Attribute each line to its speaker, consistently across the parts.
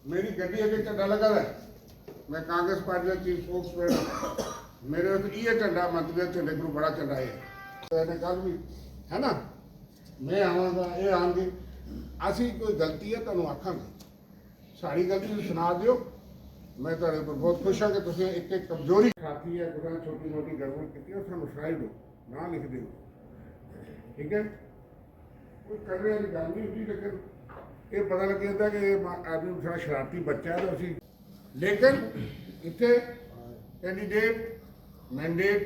Speaker 1: मेरी गड्डी अगे झंडा लगा है, मैं कांग्रेस पार्टी का चीफ स्पोक्समैन। मेरे तो ये झंडा मंत्री झंडे को बड़ा झंडा है कल भी है ना। मैं आवागा ये आएंगे असी कोई गलती है तुम आखांगे, साड़ी गलती सुना दियो। मैं तेरे पर बहुत खुश हाँ कि तुम एक एक कमजोरी खाती है कुछ छोटी मोटी गड़बड़ की उसमें सुनाई दो ना लिख दो, ठीक है। कोई करने वाली गल नहीं होती, लेकिन ये पता लग जाता कि आदमी थोड़ा शरारती बच्चा है। तो असी लेकिन इतने कैंडीडेट मैंडेट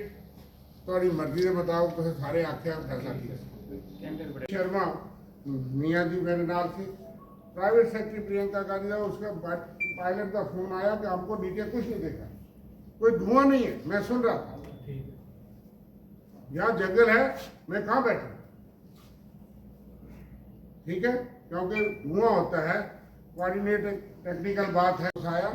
Speaker 1: थोड़ी मर्जी के मुताबिक तुम सारे आख्या फैसला किया। शर्मा मियाँ जी मेरे नाल थी, प्राइवेट सेक्रेटरी प्रियंका गांधी का उसका पायलट का फोन आया कि हमको नीचे कुछ नहीं देखा, कोई धुआं नहीं है। मैं सुन रहा था यहाँ जंगल है, मैं कहाँ बैठा, ठीक है, क्योंकि धुआं होता है। कोऑर्डिनेट टेक्निकल बात है आया,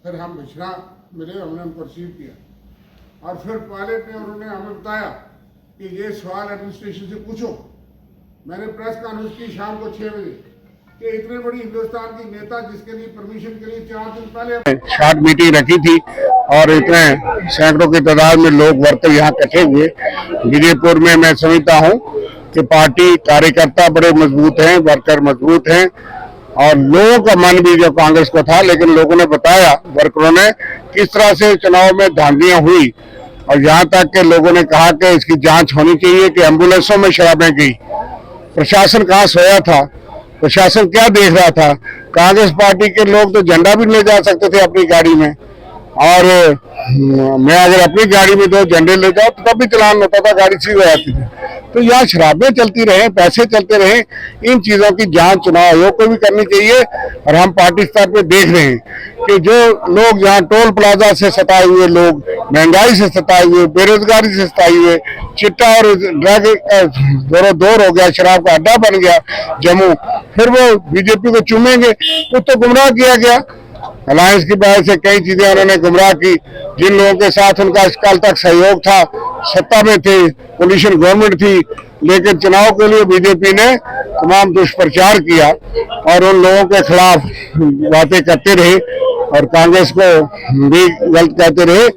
Speaker 1: फिर हम मिश्रा मिले, हमने उनको रिसीव किया और फिर पायलट ने उन्होंने हमें बताया कि ये सवाल एडमिनिस्ट्रेशन से पूछो। मैंने प्रेस कॉन्फ्रेंस की शाम को 6 बजे कि इतने बड़ी हिंदुस्तान की नेता जिसके लिए परमिशन के लिए 4 दिन पहले शॉर्ट मीटिंग रखी थी और इतने सैकड़ों की तादाद में लोग वर्कर यहाँ इकट्ठे हुए विजयपुर में। मैं समझता हूँ कि पार्टी कार्यकर्ता बड़े मजबूत हैं, वर्कर मजबूत हैं और लोगों का मन भी जो कांग्रेस को था, लेकिन लोगों ने बताया वर्करों ने किस तरह से चुनाव में धांधलियां हुई और यहाँ तक के लोगों ने कहा कि इसकी जांच होनी चाहिए कि एम्बुलेंसों में शराबें गई। प्रशासन कहाँ सोया था, प्रशासन क्या देख रहा था। कांग्रेस पार्टी के लोग तो झंडा भी ले जा सकते थे अपनी गाड़ी में, और मैं अगर अपनी गाड़ी में 2 झंडे ले जाऊं तो तब भी चलान होता था, गाड़ी सीध हो जाती थी। तो यहाँ शराबें चलती रहे, पैसे चलते रहे, इन चीजों की जांच चुनाव आयोग को भी करनी चाहिए। और हम पार्टी स्तर पे देख रहे हैं कि जो लोग यहाँ टोल प्लाजा से सताए हुए लोग, महंगाई से सताए हुए, बेरोजगारी से सताए हुए, चिट्टा और ड्रग दौर हो गया, शराब का अड्डा बन गया जम्मू, फिर वो बीजेपी को चूमेंगे, तो गुमराह किया गया। अलायंस की वजह से कई चीजें उन्होंने गुमराह की। जिन लोगों के साथ उनका इस काल तक सहयोग था, सत्ता में थे, कोलिशन गवर्नमेंट थी, लेकिन चुनाव के लिए बीजेपी ने तमाम दुष्प्रचार किया और उन लोगों के खिलाफ बातें करते रहे और कांग्रेस को भी गलत कहते रहे।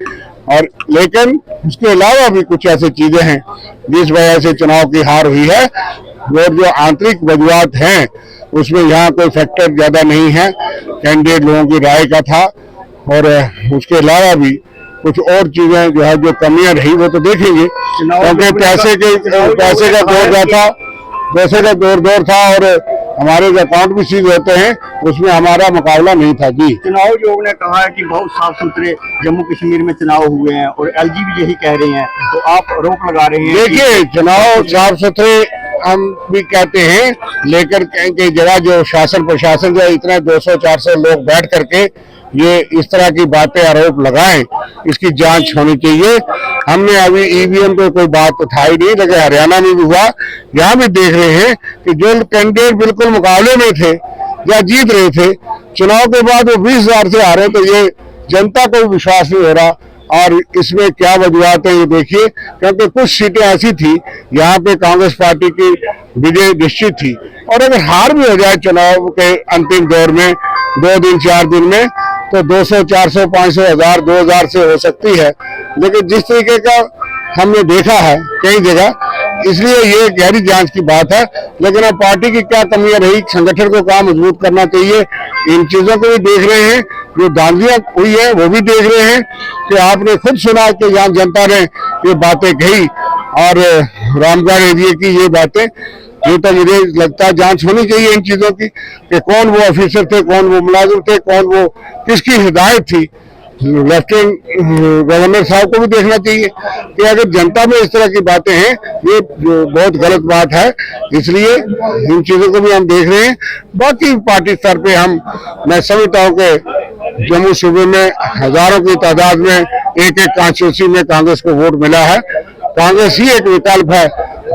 Speaker 1: और लेकिन उसके अलावा भी कुछ ऐसी चीजें हैं जिस वजह से चुनाव की हार हुई है। और जो आंतरिक वजूहत हैं उसमें यहाँ कोई फैक्टर ज्यादा नहीं है, कैंडिडेट लोगों की राय का था। और उसके अलावा भी कुछ और चीजें जो है जो कमियां रही वो तो देखेंगे, क्योंकि पैसे का दौर था और हमारे जो अकाउंट भी सीज होते हैं उसमें हमारा मुकाबला नहीं था। जी,
Speaker 2: चुनाव आयोग ने कहा है कि बहुत साफ सुथरे जम्मू कश्मीर में चुनाव हुए हैं और एलजी भी यही कह रहे हैं, तो आप रोक लगा रहे हैं।
Speaker 1: देखिए, चुनाव साफ सुथरे हम भी कहते हैं, लेकिन कहीं जगह जो शासन प्रशासन जो इतने 200-400 लोग बैठ करके ये इस तरह की बातें आरोप लगाएं, इसकी जांच होनी चाहिए। हमने अभी ईवीएम पे कोई बात उठाई नहीं, लेकिन हरियाणा में भी हुआ, यहाँ भी देख रहे हैं कि जो कैंडिडेट बिल्कुल मुकाबले में थे या जीत रहे थे, चुनाव के बाद वो 20,000 से आ रहे, तो ये जनता को विश्वास नहीं हो रहा। और इसमें क्या वजूहत है ये देखिए, क्योंकि कुछ सीटें ऐसी थी यहाँ पे कांग्रेस पार्टी की विजय निश्चित थी, और अगर हार भी हो जाए चुनाव के अंतिम दौर में 2 दिन 4 दिन में, तो 200, 400, 500, 1000, 2000 से हो सकती है। लेकिन जिस तरीके का हमने देखा है कई जगह, इसलिए ये गहरी जांच की बात है। लेकिन अब पार्टी की क्या कमियां रही, संगठन को कहाँ मजबूत करना चाहिए, इन चीजों को भी देख रहे हैं। जो धांधलियां हुई है वो भी देख रहे हैं कि आपने खुद सुना कि यहाँ जनता ने ये बातें कही और रामगढ़ एरिया की ये बातें, ये तो मुझे लगता है जांच होनी चाहिए इन चीजों की कि कौन वो ऑफिसर थे, कौन वो मुलाजिम थे, कौन वो किसकी हिदायत थी। लेफ्टिनेंट गवर्नर साहब को भी देखना चाहिए कि अगर जनता में इस तरह की बातें हैं, ये बहुत गलत बात है। इसलिए इन चीजों को भी हम देख रहे हैं। बाकी पार्टी स्तर पे मैं समझता हूँ कि जम्मू सूबे में हजारों की तादाद में एक कॉन्स्टिट्यूंसी में कांग्रेस को वोट मिला है। कांग्रेस ही एक विकल्प है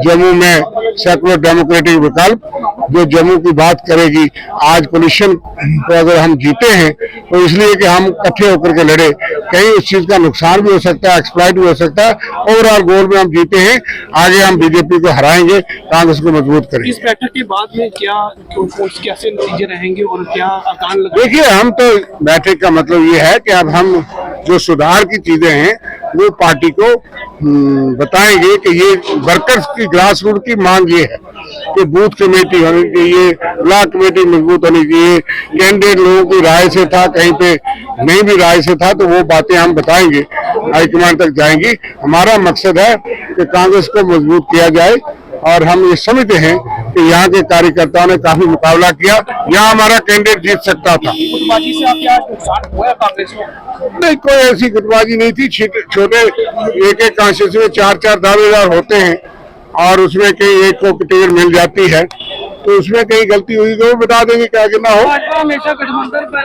Speaker 1: जम्मू में, सेकुलर डेमोक्रेटिक विकल्प, जो जम्मू की बात करेगी। आज कोलिशन को अगर हम जीते हैं तो इसलिए कि हम इकट्ठे होकर के लड़े, कहीं उस चीज का नुकसान भी हो सकता है, एक्सप्लॉइट भी हो सकता है। ओवरऑल गोल में हम जीते हैं, आगे हम बीजेपी को हराएंगे, कांग्रेस को मजबूत करेंगे।
Speaker 3: इस बैठक के बाद में क्या कैसे नतीजे रहेंगे और क्या अकान लगा?
Speaker 1: देखिए, हम तो बैठक का मतलब ये है कि अब हम जो सुधार की चीजें हैं वो पार्टी को बताएंगे कि ये वर्कर्स की ग्रास रूट की मांग ये है कि बूथ कमेटी होनी चाहिए, ब्लॉक कमेटी मजबूत होनी चाहिए, कैंडिडेट लोगों की राय से था, कहीं पे नहीं भी राय से था, तो वो बातें हम बताएंगे, हाईकमान तक जाएंगी। हमारा मकसद है कि कांग्रेस को मजबूत किया जाए और हम ये समझते हैं कि यहाँ के कार्यकर्ताओं ने काफी मुकाबला किया, यहाँ हमारा कैंडिडेट जीत सकता था।
Speaker 3: गुटबाजी से आप क्या नुकसान हुआ है कांग्रेस को?
Speaker 1: नहीं, कोई ऐसी गुटबाजी नहीं थी। छोटे एक एक कॉन्स्टिट्यूंसी में 4-4 दावेदार होते हैं और उसमें कहीं एक को टिकट मिल जाती है, तो उसमें कहीं गलती हुई तो वो बता देंगे क्या करना हो।
Speaker 3: भाजपा हमेशा गठबंधन पर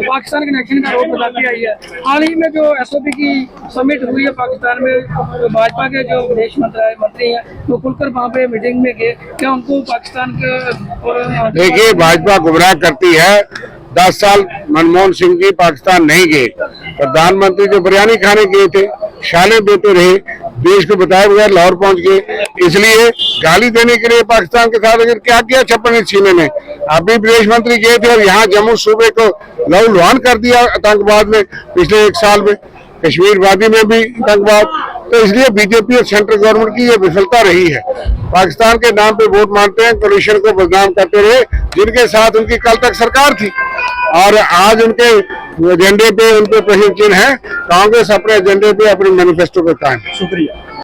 Speaker 3: पाकिस्तान कनेक्शन का रोक बताती आई है। हाल ही में जो एसओपी की समिट हुई है पाकिस्तान में, तो भाजपा के जो विदेश मंत्री हैं वो खुलकर वहाँ पे मीटिंग में गए, क्या उनको पाकिस्तान के और
Speaker 1: देखिए, भाजपा गुमराह करती है। 10 साल मनमोहन सिंह जी पाकिस्तान नहीं गए, प्रधानमंत्री जो बिरयानी खाने गए थे, शाले देते रहे, देश को बताए बगैर लाहौर पहुंच गए, इसलिए गाली देने के लिए पाकिस्तान के साथ अगर क्या किया 56 छीने में। अभी विदेश मंत्री गए थे और यहाँ जम्मू सूबे को लहूलुहान कर दिया आतंकवाद में पिछले 1 साल में, कश्मीर वादी में भी आतंकवाद। तो इसलिए बीजेपी और सेंट्रल गवर्नमेंट की ये विफलता रही है। पाकिस्तान के नाम पे वोट मांगते हैं, कोलिशन को बदनाम करते रहे, जिनके साथ उनकी कल तक सरकार थी और आज उनके एजेंडे पे उनके प्रश्न चिन्ह है। कांग्रेस अपने एजेंडे पे, अपने मैनिफेस्टो पे कायम है।
Speaker 3: शुक्रिया।